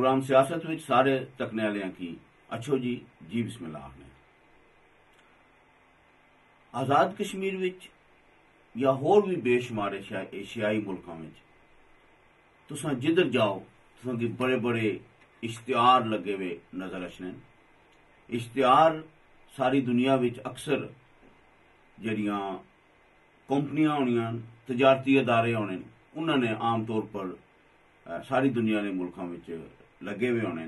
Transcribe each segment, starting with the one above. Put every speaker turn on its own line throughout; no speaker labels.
Programme سیاست وچ سارے تکنے والے کی اچھو جی بسم اللہ نے آزاد کشمیر وچ یا ہور بھی بے شمار ایشیائی ملکوں میں تساں جدھر جاؤ تساں کی بڑے بڑے اشتہار لگے ہوئے نظر اچھنے. اشتہار ساری دنیا وچ اکثر جڑیاں کمپنیاں ہونیاں تجارتی ادارے ہونے انہوں نے عام طور پر ساری دنیا کے ملکوں میں لگے ہوئے ہونے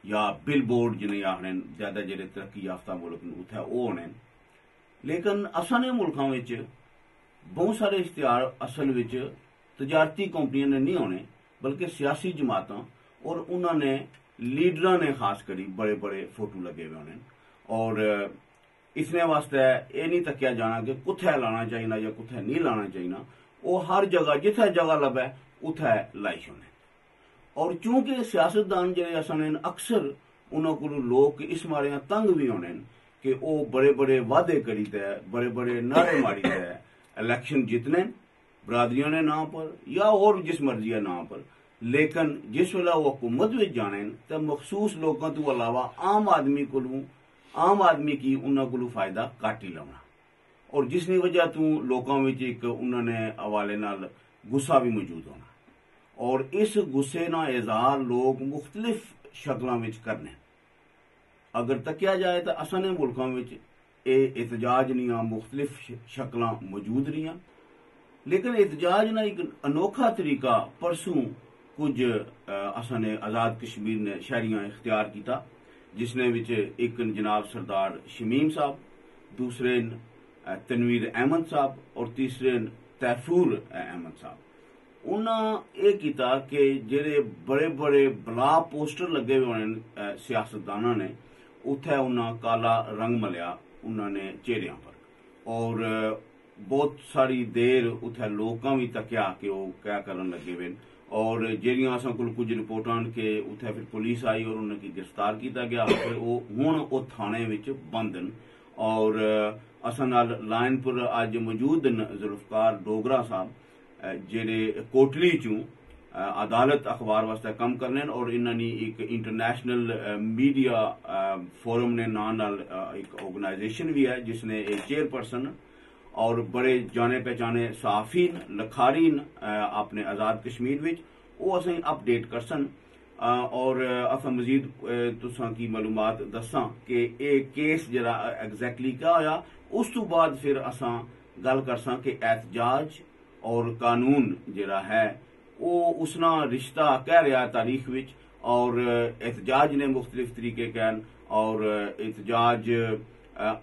یا بل بورڈ جنہیں آخنے زیادہ جڑے ترقی یافتہ ملک اتنے وہ ہونے. لیکن اصل ملکوں میں بہت سارے اشتہار اصل تجارتی کمپنیاں نے نہیں ہونے بلکہ سیاسی جماعتوں اور انہوں نے لیڈراں نے خاص کری بڑے بڑے فوٹو لگے ہوئے ہونے. اور اس نے واسطے یہ نہیں تکیا جانا کہ کتھے لانا چاہیے یا کتھے نہیں لانا چاہیے وہ ہر جگہ جتھے جگہ لبے اتھے لائی ہونے. اور چونکہ سیاستدان جڑے اصل اکثر انہوں کو لوگ اس مارے تنگ بھی ہونے کہ وہ بڑے بڑے وعدے کری تے بڑے بڑے نعرے ماری تے الیکشن جتنے برادریوں نے نام پر یا اور جس مرضی ہے نام پر. لیکن جس ویلے وہ حکومت میں جانے تو مخصوص لوگوں تو علاوہ عام آدمی کی انہوں کو فائدہ کٹ ہی لاؤنا. اور جس کی وجہ تو لوگوں میں ایک انہوں نے حوالے نال غصہ بھی موجود ہونا. اور اس غصے نہ اظہار لوگ مختلف شکلوں میں کرنے. اگر تکیا جائے تو اصل ملکوں میں احتجاج نیا مختلف شکلاں موجود رہی. لیکن احتجاج نہ ایک انوکھا طریقہ پرسوں کچھ اصل آزاد کشمیر نے شہریاں اختیار کیتا جس نے ایک جناب سردار شمیم صاحب, دوسرے تنویر احمد صاحب اور تیسرے تیفور احمد صاحب. انہاں یہ کیتا کہ جڑے بڑے بڑے بلا پوسٹر لگے ہوئے ہونے سیاستدانوں نے اتھے انہاں کالا رنگ ملیا انہوں نے چہریاں پر. اور بہت ساری دیر اتھے لوگوں بھی تکیا کہ وہ کیا کرن لگے ہوئے. اور جہاں اصل کو کچھ رپورٹاں کہ اتھے پھر پولیس آئی اور انہوں کی گرفتار کیتا گیا. وہ ہوں وہ تھانے بند ہیں. اور اصل لائن پر اج موجود ذوالفقار ڈوگرا صاحب جڑے کوٹلی چوں عدالت اخبار واسطے کم کرنے اور انہوں نے ایک انٹرنیشنل میڈیا فورم نے نام ایک آرگنائزیشن بھی ہے جس نے ایک چیئر پرسن اور بڑے جانے پہچانے صحافین لکھارین اپنے آزاد کشمیر وچ وہ اسیں اپڈیٹ کرسن. اور اصا مزید تساں کی معلومات دساں کہ یہ کیس جرا ایگزیکٹلی کیا ہویا. اس تو بعد پھر اساں گل کرساں کہ احتجاج اور قانون جرا ہے وہ اسنا رشتہ کہہ رہا ہے تاریخ وچ. اور احتجاج نے مختلف طریقے کہن اور احتجاج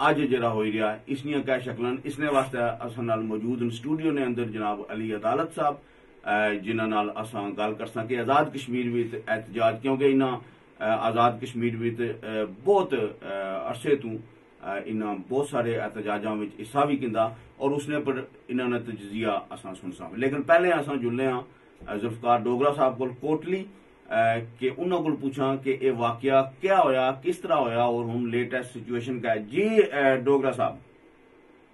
اج جڑا ہوئی رہا اس نیاں کیا شکلن. اس نے واسطے اساں نال موجود اسٹوڈیو نے اندر جناب علی عدالت صاحب جنہاں نال اساں گل کرساں کہ آزاد کشمیر وچ احتجاج کیونکہ انہاں آزاد کشمیر وچ بہت عرصے تو انہاں بہت سارے احتجاجاں وچ حصہ بھی کیندا اور اس نے پر انہاں نے تجزیہ اساں سنساں. لیکن پہلے اساں جلنے ہاں ذوالفقار ڈوگرا صاحب کو کوٹلی کہ انہوں کو پوچھا کہ یہ واقعہ کیا ہویا کس طرح ہویا اور ہم لیٹسٹ سچویشن کا ہے. جی ڈوگرا صاحب.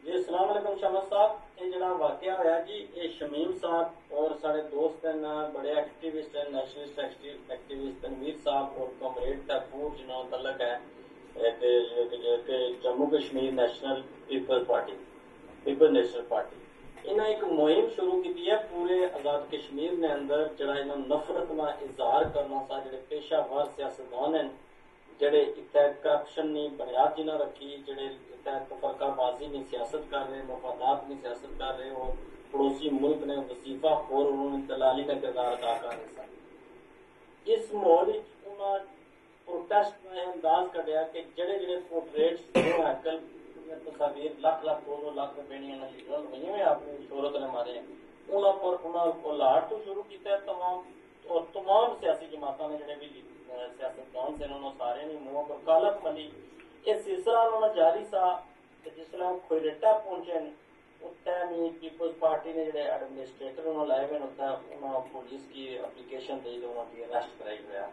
جی السلام علیکم شمس صاحب. یہ جڑا واقعہ ہویا جی یہ شمیم صاحب اور سارے دوست ہیں بڑے ایکٹیوسٹ ہیں نیشنلسٹ ایکٹیوسٹ تنویر صاحب اور کامریڈ تیفور جنہوں تعلق ہے Jammu Kashmir National Peoples National Party. انہیں ایک مہم شروع کی ہے پورے آزاد کشمیر نے اندر جڑا انہوں نفرت نہ اظہار کرنا سا جڑے پیشہ ور سیاستدان ہیں جڑے اتنے کرپشن نہیں بنیاد جی نہ رکھی جڑے اتنے تفرقہ بازی نہیں سیاست کر رہے مفادات نہیں سیاست کر رہے اور پڑوسی ملک نے وظیفہ خور انہوں نے دلالی کا کردار ادا کر رہے سن. اس ماحول انہوں پروٹیسٹ میں انداز کڈیا کہ جڑے جڑے پورٹریٹس جو ہیکل تصاویر لاکھ دو لاکھ روپے ہوئی ہیں اپنی شہرت نے مارے ہیں انہوں پر انہوں کو لاٹ تو شروع کیا ہے. تمام سیاسی جماعتوں نے جڑے بھی سیاستدان سے انہوں نے سارے نے منہ پر کالک ملی. یہ سلسلہ انہوں نے جاری سا کہ جس طرح کھوئیرٹا پہنچے اتنے پیپلز پارٹی نے جڑے ایڈمنسٹریٹر انہوں لائے ہوئے انہوں پولیس کی اپلیکیشن دی تو انہوں کی اریسٹ کرائی ہوا.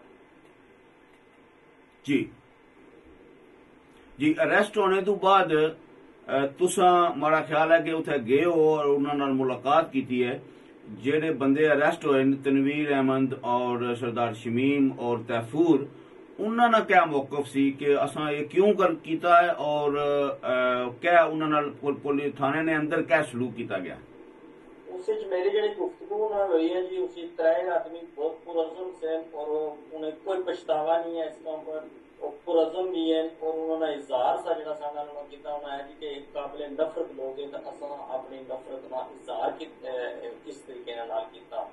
جی اریسٹ ہونے تو بعد تساں مارا خیال ہے کہ اتنے گئے ہو اور انہوں نے ملاقات کی ہے. جڑے بندے اریسٹ ہوئے تنویر احمد اور سردار شمیم اور تیفور انہوں نے کیا موقف سی کہ اساں یہ کیوں کیتا ہے اور کیا انہوں نے تھانے نے اندر کیا سلوک کیتا گیا؟
اس میری جڑی گفتگو ہوئی ہے جی اسی ترے آدمی بہت پرعزم سے اور انہیں کوئی پچھتاوا نہیں ہے اس کا اوپر وہ پرعزم بھی ہیں اور انہوں نے اظہار سا جڑا ساڈا انہوں کیتا ہونا ہے جی کہ ایک قابل نفرت لوگ ہیں تو اساں اپنی نفرت کا اظہار کس طریقے نال کیتا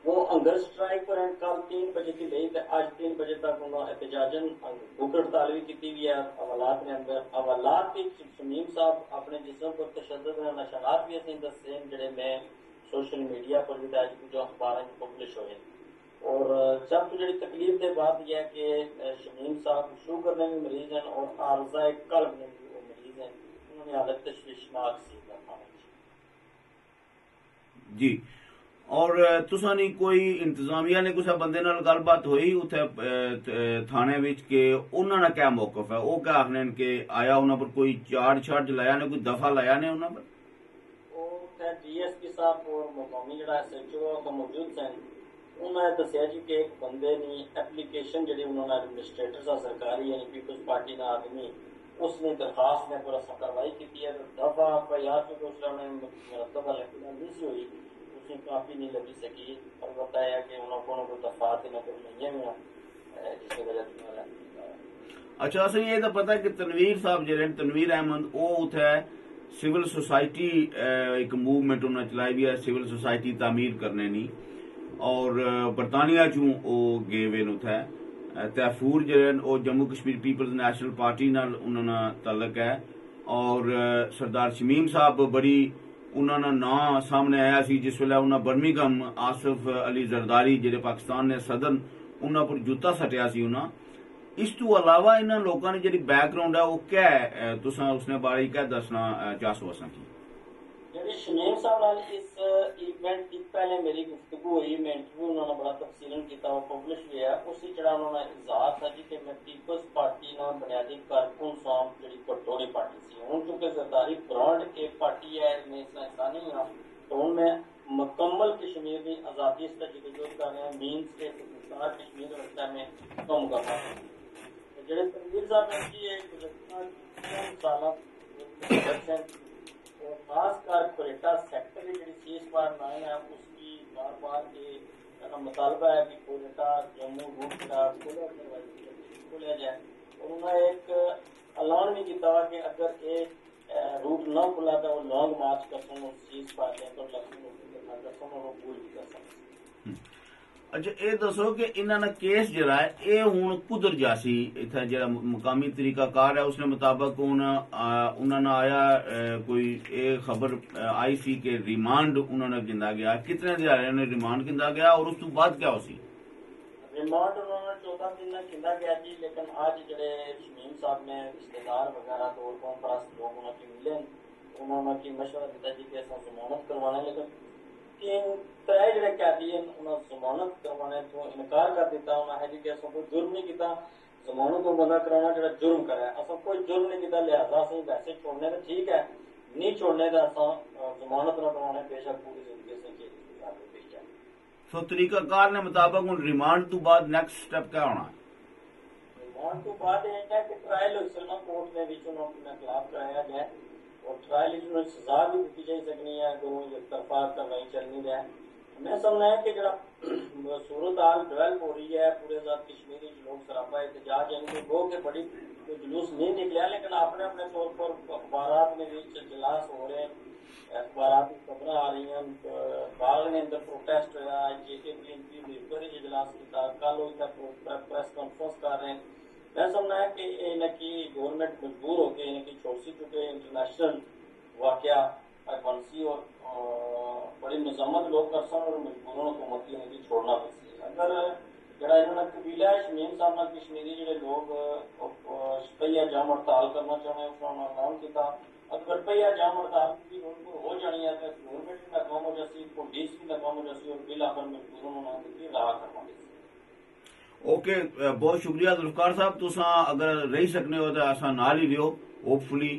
وہ ہنگر اسٹرائک پر کل 3 بجے کی لئی تے اج 3 بجے تک انہوں نے احتجاجن بھوک ہڑتال بھی کی ہوئی ہے حوالات کے اندر حوالات کی شمیم صاحب اپنے جسم پر تشدد میں نشانات بھی اسی دسے جڑے میں سوشل میڈیا پر بھی جو اخبار پبلش ہوئے اور سب تو جڑی تکلیف دے بات یہ ہے کہ شمیم صاحب شوگر میں بھی مریض ہیں اور عارضہ قلب میں بھی وہ مریض ہیں انہوں نے حالت تشویشناک سی
جی اور تساں نہیں کوئی انتظامیہ نے کسا بندے نال گل بات ہوئی اتنے تھانے وچ کہ انہوں نے کیا موقف ہے وہ کیا آخنے کہ آیا انہوں پر کوئی چارج لایا نے کوئی دفعہ لایا نے انہوں پر
وہ ڈی ایس پی صاحب اور مقامی جڑا ایس ایچ او موجود سن انہوں نے دسیا جی کہ ایک بندے نے اپلیکیشن جڑی انہوں نے ایڈمنسٹریٹر سا سرکاری یعنی پیپلز پارٹی کا آدمی اس نے درخواست میں پورا کاروائی کی ہے دفعہ یا پھر دوسرا نے مرتبہ نہیں سی ہوئی کافی نہیں لگی سکی اور بتایا کہ انہوں کو کوئی دفعات نہ نہیں ہوئی جس وجہ سے
اچھا اصل یہ تو پتا کہ تنویر صاحب جڑے تنویر احمد وہ اتنے سول سوسائٹی ایک موومنٹ انہوں نے چلائی بھی ہے سول سوسائٹی تعمیر کرنے نی اور برطانیہ چوں وہ گئے ہوئے اتنے تیفور جڑے وہ Jammu Kashmir Peoples National Party نال انہوں نے تعلق ہے اور سردار شمیم صاحب بڑی انہوں نے نام سامنے آیا سی جس ویلے انہوں برمنگھم آصف علی زرداری جڑے پاکستان نے صدر انہوں پر جوتا سٹیا سی انہوں اس تو علاوہ انہوں لوگوں نے جڑی بیک گراؤنڈ ہے وہ کیا ہے تساں اس نے بارے کیا دسنا چاہو اساں کی
جڑے شمیم صاحب نال اس ایونٹ کی پہلے میری گفتگو ہوئی میں انٹرویو انہوں نے بڑا تفصیلاً کیتا وہ پبلش بھی ہے اسی جڑا انہوں نے اظہار تھا جی کہ میں پیپلز پارٹی نہ بنیادی کارکن سا جڑی پٹوری پارٹی سی ہوں چونکہ زرداری برانڈ ایک پارٹی ہے میں اس حصہ نہیں ہوں تو ان میں مکمل کشمیر کی آزادی اس کا جدوجہد کر رہے ہیں مینس کے سارا کشمیر رستہ میں کم کر رہے ہیں جڑے تنویر صاحب نے کی ایک گزشتہ سالہ خاص کر کوئٹہ سیکٹر کی جڑی سیز پار نائن ہے اس کی بار بار یہ مطالبہ ہے کہ کوئٹہ جموں روٹ کا کھولیا جائے اور انہوں نے ایک اعلان بھی کیا کہ اگر یہ روٹ نہ کھلا تو وہ لانگ مارچ کر سوں سیز پار لیں تو لکھوں وہ پوری بھی کر سکتے.
اچھا یہ دسو کہ انہوں نے کیس جڑا ہے یہ ہوں کدھر جاسی اتنا جڑا مقامی طریقہ کار ہے اس نے مطابق انہوں نے آیا کوئی ایک خبر آئی سی کہ ریمانڈ انہوں نے گندا گیا کتنے دن انہیں ریمانڈ گندا گیا اور اس تو بعد کیا ہو سی
ریمانڈ انہوں نے 14 دن گندا گیا جی لیکن آج جڑے شمیم صاحب نے رشتے دار وغیرہ تو قوم پرست لوگ انہوں کی ملے انہوں نے کی مشورہ دیتا جی کہ اصل ضمانت کروانا لیکن ترے جڑے قیدی ہیں انہوں نے ضمانت کروانے تو انکار کر دیتا انہوں نے جی کہ اصل کوئی جرم نہیں کیتا ضمانت کو بندہ کرانا جڑا جرم کرا ہے اصل کوئی جرم نہیں کیتا لہذا اصل ویسے چھوڑنے تو ٹھیک ہے نہیں چھوڑنے کا اصل ضمانت نہ کروانے بے شک پوری زندگی سے پیش جائے.
سو طریقہ کار نے مطابق ریمانڈ تو بعد نیکسٹ سٹیپ کیا ہونا ہے؟
ریمانڈ تو بعد یہ ہے کہ ٹرائل سلما کورٹ میں انہوں نے خلاف کرایا جائے اور ٹرائل سزا بھی دیتی جا سکنی ہے اگر ایک طرفہ کروائی چلنی ہے. میں سمجھنا ہے کہ جڑا صورت حال ڈیولپ ہو رہی ہے پورے ذات کشمیری لوگ سراپا احتجاج یعنی کہ وہ کہ بڑی جلوس نہیں نکلیا لیکن اپنے اپنے طور پر اخبارات میں بھی اجلاس ہو رہے ہیں اخبارات کی خبریں آ رہی ہیں باغ نے اندر پروٹیسٹ ہوا جے کے پی بھی اجلاس کیا کل پریس کانفرنس کر رہے ہیں. میں سمجھنا ہے کہ ان کی گورنمنٹ مجبور ہو کے ان کی چھوڑ سی چکے انٹرنیشنل واقعہ ایڈوانسی اور بڑی مذمت لوگ کر سن اور مجبوروں حکومت کی چھوڑنا پڑی. اگر جڑا انہوں نے قبیلہ ہے شمیم صاحب نے کشمیری جڑے لوگ شپہیا جام ہڑتال کرنا چاہتے ہیں اس کا اعلان کیا اگر شپہیا جام ہڑتال کی ہو جانی ہے تو گورنمنٹ بھی ناکام ہو جاتی پولیس بھی ناکام ہو جاتی اور بل آخر مجبوروں نے راہ کروا دی.
اوکے بہت شکریہ ذوالفقار صاحب تساں اگر رہی سکنے ہو تو اساں نال ہی رہو ہوپ فلی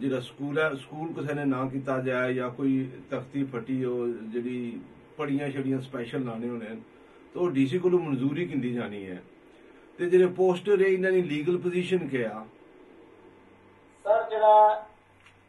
ਜਿਹੜਾ ਸਕੂਲ ਹੈ ਸਕੂਲ ਕਿਸੇ ਨੇ ਨਾ ਕੀਤਾ ਜਾਏ ਜਾਂ ਕੋਈ ਤਖਤੀ ਫਟੀ ਉਹ ਜਿਹੜੀ ਪੜੀਆਂ ਛੜੀਆਂ ਸਪੈਸ਼ਲ ਲਾਣੇ ਹੋਣੇ ਤਾਂ ਉਹ ਡੀਸੀ ਕੋਲੋਂ ਮਨਜ਼ੂਰੀ ਕਿੰਦੀ ਜਾਣੀ ਹੈ ਤੇ ਜਿਹੜੇ ਪੋਸਟਰ ਹੈ ਇਹਨਾਂ ਦੀ ਲੀਗਲ ਪੋਜੀਸ਼ਨ ਕੀ ਆ?
ਸਰ ਜਿਹੜਾ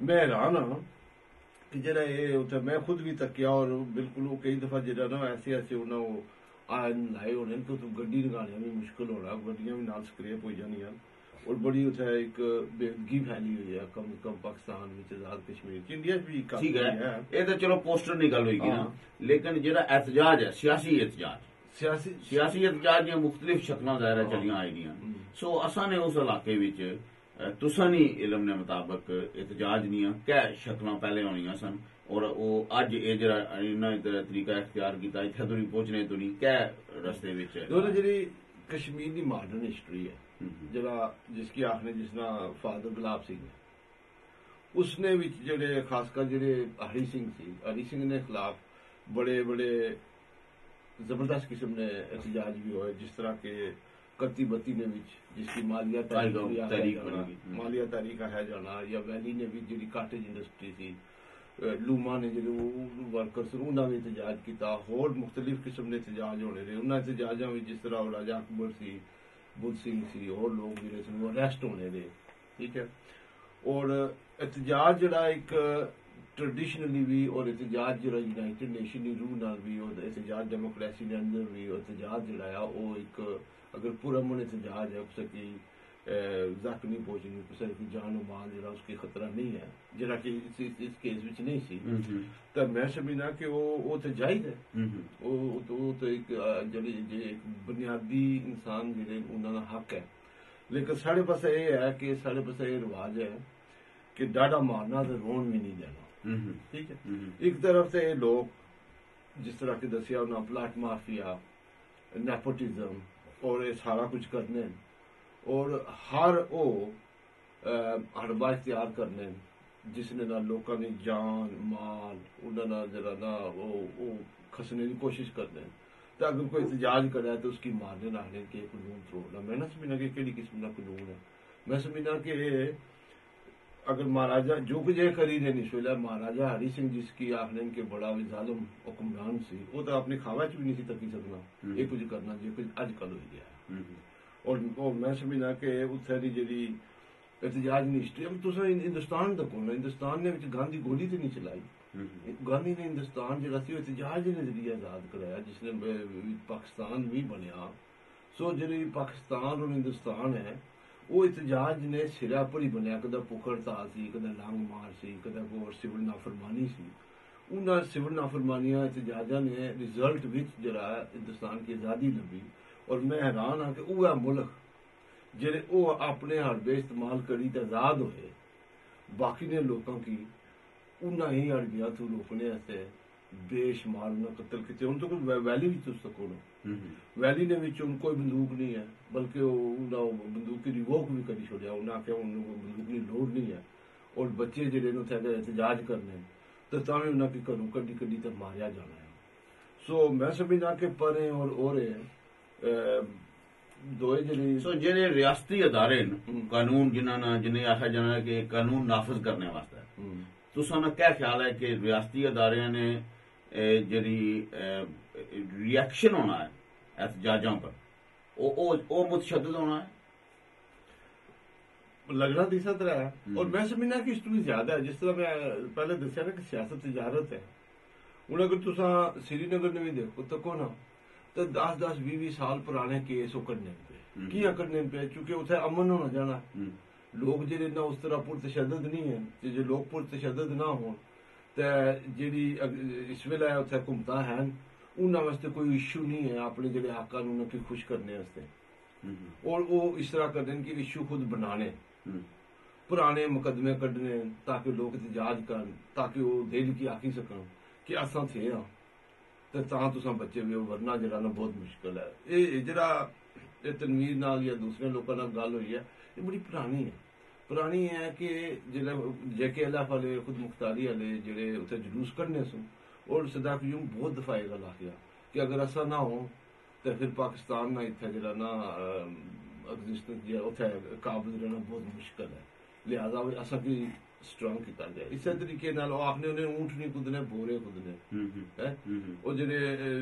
میں حیران ہاں کہ جڑا یہ اتنے میں خود بھی تکیا اور بالکل وہ کئی دفعہ جڑا نا ایسے ایسے انہوں وہ آئن لائے ہونے تو گڈی لگانے بھی مشکل ہونا گڈیاں بھی نال سکریپ ہو جانیاں اور بڑی اتنے ایک بےدگی پھیلی ہوئی ہے کم از کم پاکستان میں آزاد کشمیر انڈیا بھی
ٹھیک ہے یہ تو چلو پوسٹر کی گل ہوئی گی نا لیکن جڑا احتجاج ہے سیاسی احتجاج سیاسی احتجاج دیا مختلف شکلاں ظاہر چلیاں آئی دیا سو اساں نے اس علاقے وچ تساں نی علم نے مطابق احتجاج دیا کیا شکلاں پہلے ہونیاں سن اور وہ اج یہ جڑا انہاں طریقہ اختیار کیتا اتنے تو نہیں پہنچنے تو نہیں کیا رستے وچ
جڑی کشمیر کی ماڈرن ہسٹری ہے جڑا جس کی آخنے جس نا فادر گلاب سنگھ اس نے جڑے خاص کر جڑے ہری سنگھ نے خلاف بڑے بڑے زبردست قسم نے احتجاج بھی ہوئے جس طرح کے 31 نے جس کی مالیہ تاریخ ہے جانا یا ویلی نے بھی جڑی کاٹیج انڈسٹری تھی لوما نے جڑے ورکرس انہوں نے احتجاج کیتا اور مختلف قسم نے احتجاج ہونے رہے انہوں احتجاجاں بھی جس طرح راجا اکبر سی بدھ سنگھ سی اور لوگ جڑے سن وہ اریسٹ ہونے رہے ٹھیک ہے اور احتجاج جڑا ایک ٹریڈیشنلی بھی اور احتجاج جڑا یونائٹڈ نیشن کی روح نال بھی اور احتجاج ڈیموکریسی کے اندر بھی احتجاج جڑا ہے وہ ایک اگر پرامن احتجاج ہے کسی کی زخ نہیں پہنچنی کسی کی جان و مال جڑا اس کی خطرہ نہیں ہے جڑا کہ اس کیس وچ نہیں سی تو میں سمجھنا کہ وہ تو جائز ہے وہ تو ایک ایک بنیادی انسان جڑے انہوں کا حق ہے لیکن سارے پاس یہ ہے کہ سارے پاس یہ رواج ہے کہ ڈاڈا مارنا تو رون بھی نہیں دینا ٹھیک ہے ایک طرف سے یہ لوگ جس طرح کہ دسیا انہوں پلاٹ مافیا نیپوٹزم اور یہ سارا کچھ کرنے اور ہر وہ ہڑبا اختیار کرنے جس نے نہ لوگوں کی جان مال انہوں جرا نا وہ کھسنے کی کوشش کرنے تو اگر کوئی احتجاج کرے تو اس کی مارنے لانے کے قانون توڑنا میں نہ سمجھنا کہ کہڑی قسم کا قانون ہے میں سمجھنا کہ اگر مہاراجا جو کچھ یہ کری نے اس ویلے مہاراجا ہری سنگھ جس کی آخنے کے بڑا بھی ظالم حکمران سی وہ تو اپنی خواہ چ بھی نہیں سی تکی سکنا یہ کچھ کرنا جو کچھ اج کل ہو گیا اور میں سمجھنا کہ اتنے کی جی احتجاج کی ہسٹری اب تصا ہندوستان تک ہونا ہندوستان نے گاندھی گولی تو نہیں چلائی گاندھی نے ہندوستان جہاں سی احتجاج کے ذریعے آزاد کرایا جس نے پاکستان بھی بنیا سو جی پاکستان اور ہندوستان ہے وہ احتجاج نے سرا پر ہی بنیا کدی بھوک ہڑتال سی کدی لانگ مار سی کدی کوئی سول نافرمانی سی انہوں سول نافرمانیاں احتجاجاں نے رزلٹ وچ جڑا ہندوستان کی آزادی لبھی اور میں حیران ہاں کہ وہ ملک جڑے وہ اپنے حربے استعمال کری تو آزاد ہوئے باقی نے لوگوں کی انہوں ہی ہڑبیاں تو روکنے سے بے شمار انہیں قتل کیتے ان تو کوئی ویلی بھی تس تک ویلی نے ان کوئی بندوق نہیں ہے بلکہ وہ بندوق کی ریووک بھی کری چھوڑیا انہیں آخیا بندوق کی لوڑ نہیں ہے اور بچے جڑے اگر احتجاج کرنے تو تاویں انہیں کی گھروں کڈی کڈی تو ماریا جانا ہے سو میں سمجھنا کہ پرے اور
جہاں ریاستی ادارے قانون جنہیں آخیا جانا کہ قانون نافذ کرنے واسطے تو کیا خیال ہے کہ ریاستی ادارے نے جی ریئیکشن ہونا ہے احتجاجوں پر وہ متشدد ہونا ہے
لگنا تیسرا طرح ہے اور میں سمجھنا کہ اس تو بھی زیادہ ہے جس طرح میں پہلے دسیا نا کہ سیاست تجارت ہے ہوں اگر تصا سری نگر نے بھی دیکھو تو کون تو 10-20 سال پرانے کیس وہ کرنے پہ کیا کرنے پہ چونکہ اتنے امن ہونا جانا لوگ جڑے نہ اس طرح پرتشدد نہیں ہیں جو لوگ پرتشدد نہ ہون تو جیڑی اس ویلے اتنے حکومت ہیں انہوں واسطے کوئی ایشو نہیں ہے اپنے جڑے آقا نوں کی خوش کرنے واسطے اور وہ اس طرح کرنے کہ ایشو خود بنانے پرانے مقدمے کڈنے تاکہ لوگ احتجاج کرن تاکہ وہ دل کی آخی سکن کہ اساں تھے ہاں تو تساں بچے بھی ورنہ جڑا نا بہت مشکل ہے یہ جڑا تنویر نال یا دوسرے لوگوں نال گل ہوئی ہے یہ بڑی پرانی ہے کہ جڑے جے کے ایل ایف والے خود مختاری والے جڑے اتنے جلوس کڈنے سن اور صداق یوں بہت دفعہ یہ گل آخیا کہ اگر ایسا نہ ہو تو پھر پاکستان نہ اتنے جڑا نا ایگزسٹنس اتنے قابل رہنا بہت مشکل ہے لہٰذا اصا کی سٹرانگ کیتا جائے اسی طریقے نال آخنے انہیں اونٹ نہیں کدنے بورے کدنے وہ جڑے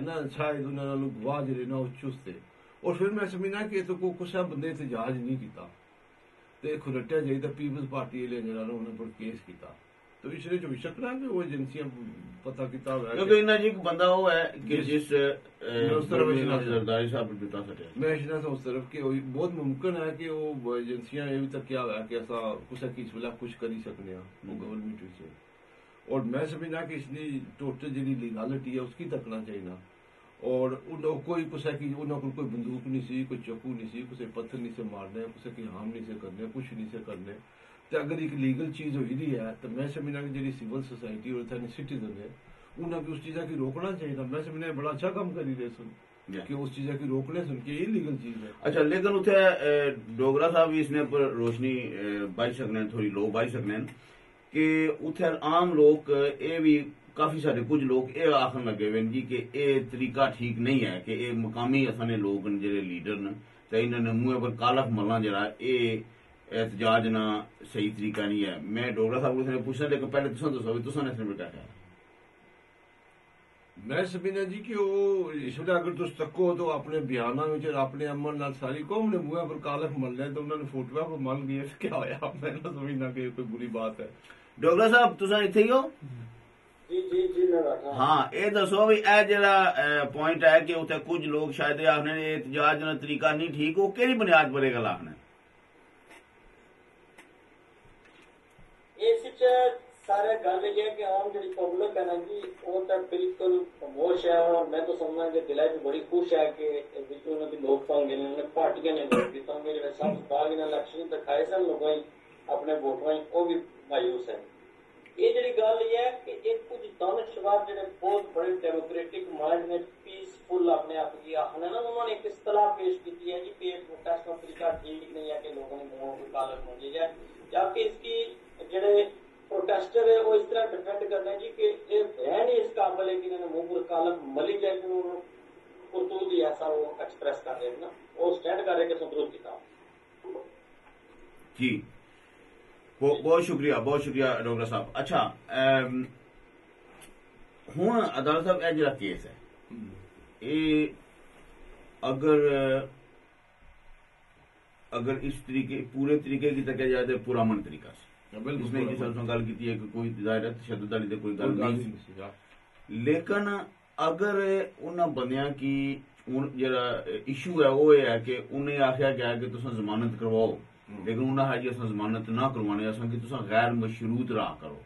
نا شاید انہوں گواہ جڑے نا وہ چست اور پھر میں سمجھنا کہ تو کسا بندے احتجاج نہیں کیتا ਤੇ ਖੁਰਟਿਆ ਜਾਈ ਤਾਂ ਪੀਪਲਸ ਪਾਰਟੀ ਵਾਲੇ ਜਿਹੜਾ ਉਹਨਾਂ ਪਰ ਕੇਸ ਕੀਤਾ تو اس نے جو شک رہا کہ وہ ایجنسیاں پتہ کیتا ہوا ہے
کیونکہ انہاں جی ایک بندہ وہ ہے کہ جس زرداری صاحب نے بتا سکے
میں اشنا سا اس طرف کہ بہت ممکن ہے کہ وہ ایجنسیاں یہ بھی تک کیا ہوا ہے کہ ایسا کسا کی اس ویلہ کچھ کری سکنے ہیں وہ گورنمنٹ سے اور میں سمجھنا کہ اس نے ٹوٹل جنی لیگالٹی ہے اس کی تکنا چاہیے نا اور انہوں کوئی کسا کی انہوں کو کوئی بندوق نہیں سی کوئی چکو نہیں سی کسے پتھر نہیں سے مارنے کسے کی حام نہیں سے کرنے کچھ نہیں سے کرنے تو اگر ایک لیگل چیز ہوئی دی ہے تو میں سمجھنا کہ جی سول سوسائٹی اور سٹیزن ہے انہوں کی اس چیزیں کی روکنا چاہیے میں سمجھنا بڑا اچھا کام کری رہے سن کہ اس چیزیں کی روکنے سن کہ یہ لیگل چیز ہے.
اچھا لیکن اتنے ڈوگرا صاحب بھی اس نے پر روشنی بائی سکنے تھوڑی لو بائی سکنے کہ اتنے عام لوگ اے بھی کافی سارے کچھ لوگ اے آخر لگے ہوئے جی کہ اے طریقہ ٹھیک نہیں ہے کہ اے مقامی اصل لوگ جڑے لیڈر نے تو انہوں نے منہ پر کالف ملنا جڑا اے احتجاج نہ صحیح طریقہ نہیں ہے. میں ڈوگرا صاحب کو پوچھنا لیکن پہلے تساں دسو تساں نے اس نے بیٹا ہے
میں سمجھنا جی کہ وہ اس وقت اگر تس تکو تو اپنے بیانہ میں اپنے عمل نال ساری قوم نے منہ پر کالف مل لے تو انہوں نے فوٹو پر مل گئے کیا ہوا میں نہ سمجھنا کہ کوئی بری بات ہے.
ڈوگرا صاحب تساں ایتھے ہی ہو
جی میں بیٹھا
ہاں اے دسو بھی اے جڑا پوائنٹ ہے کہ اتنے کچھ لوگ شاید آخنے احتجاج نہ طریقہ نہیں ٹھیک وہ کہڑی بنیاد پر گل آخنے
سارے گل یہ ہے کہ عام جی پبلک ہے نا جی وہ تو بالکل خاموش ہے اور میں تو سمجھنا کہ دل چ بڑی خوش ہے کہ انہوں نے لوگ پاؤنگے نے پارٹیاں نے ووٹ دیتا ہوں جڑے سب باغ نے الیکشن دکھائے سن لوگوں اپنے ووٹوں وہ بھی مایوس ہیں. یہ جڑی گل یہ ہے کہ ایک کچھ دانشور جڑے بہت بڑے ڈیموکریٹک مائنڈ نے پیسفل اپنے آپ کی آخنا نا انہوں نے ایک اصطلاح پیش کی ہے جی کہ پروٹیسٹ کا طریقہ ٹھیک نہیں ہے کہ لوگوں نے منہوں کو کالف ہو جائے جبکہ اس کی جڑے پروٹیسٹر ہے وہ اس طرح ڈیفینڈ کرنا ہے جی کہ یہ ہے نہیں اس قابل ہے کہ انہوں نے منہ پر کالف ملی جائے کہ انہوں کرتوت ہی ایسا وہ ایکسپریس کر رہے ہیں نا وہ اسٹینڈ کر رہے کہ سنتروت کیتا
جی بہت شکریہ ڈاکٹر صاحب. اچھا ہوں عدالت صاحب یہ جڑا کیس ہے یہ اگر اس طریقے پورے طریقے کی تکیا جائے تو پرامن طریقہ سے اس میں جس طرح گل کی ہے کہ کوئی ظاہر تشدد والی تو کوئی گل نہیں لیکن اگر انہاں بندیاں کی جڑا ایشو ہے وہ یہ ہے کہ انہیں آخیا گیا کہ تساں ضمانت کرواؤ لیکن انہوں نے جی اصل ضمانت نہ کروانے اصل کہ تساں غیر مشروط راہ کرو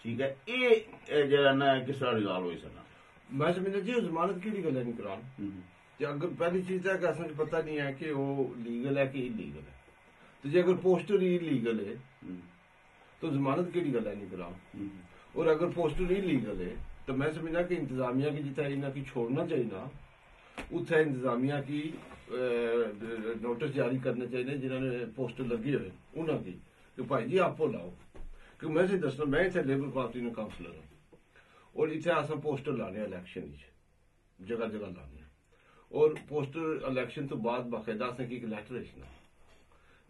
ٹھیک ہے یہ جڑا نا کس طرح ریزالو ہوئی سکتا
میں سمجھنا جی ضمانت کیڑی گل ہے نہیں کران کہ اگر پہلی چیز ہے کہ اصل پتہ نہیں ہے کہ وہ لیگل ہے کہ انلیگل ہے تو جی اگر پوسٹر ہی لیگل ہے تو ضمانت کیڑی گل ہے نہیں کران اور اگر پوسٹر ہی لیگل ہے تو میں سمجھنا کہ انتظامیہ کی جتنا انہاں کی چھوڑنا چاہیے نا اتنے انتظامیہ کی نوٹس جاری کرنے چاہیے جنہوں نے پوسٹر لگے ہوئے انہوں کی کہ بھائی جی آپ لاؤ کہ میں سے دسنا میں اتنے لیبر پارٹی نے کاؤنسلر ہوں اور اتنے اصا پوسٹر لانے الیکشن جگہ جگہ لانے اور پوسٹر الیکشن تو بعد باقاعدہ اصل کی ایک لیٹر لکھنا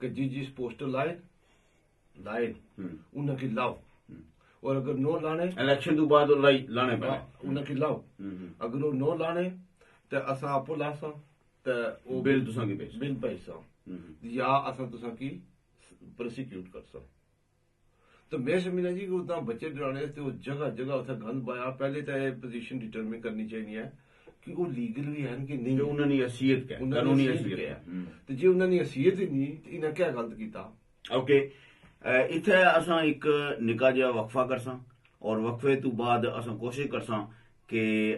کہ جی جس پوسٹر لائے انہوں کی لاؤ اور اگر نو لانے
الیکشن تو بعد لانے پہ
انہوں کی لاؤ اگر وہ نو لانے تو اصا آپ لاساں تو
بل تساں کی
بل پیسا یا اصا تساں کی پروسیکیوٹ کر سا تو میں سمجھنا جی کہ اتنا بچے ڈرانے سے وہ جگہ جگہ اتنا گند پایا پہلے تو یہ پوزیشن ڈیٹرمن کرنی چاہیے کہ وہ لیگل بھی ہے کہ نہیں
انہوں نے حیثیت کیا قانونی حیثیت کیا
تو جی انہوں نے حیثیت ہی نہیں تو انہیں کیا غلط کیتا.
اوکے اتنے اساں ایک نکا جہا وقفہ کرساں اور وقفے تو بعد اساں کوشش کرساں کہ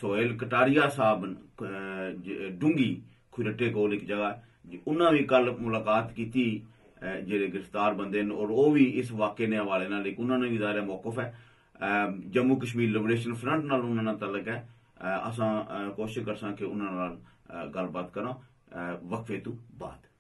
سہیل کٹاریا صاحب ڈونگی کھرٹے کول ایک جگہ انہاں بھی کل ملاقات کیتی جڑے گرفتار بندے اور وہ بھی اس واقعے نے حوالے نال ایک انہوں نے بھی ظاہر موقف ہے جموں کشمیر لبریشن فرنٹ نال انہوں نے تعلق ہے اساں کوشش کرساں کہ انہوں نال گل بات کراں وقفے تو بعد.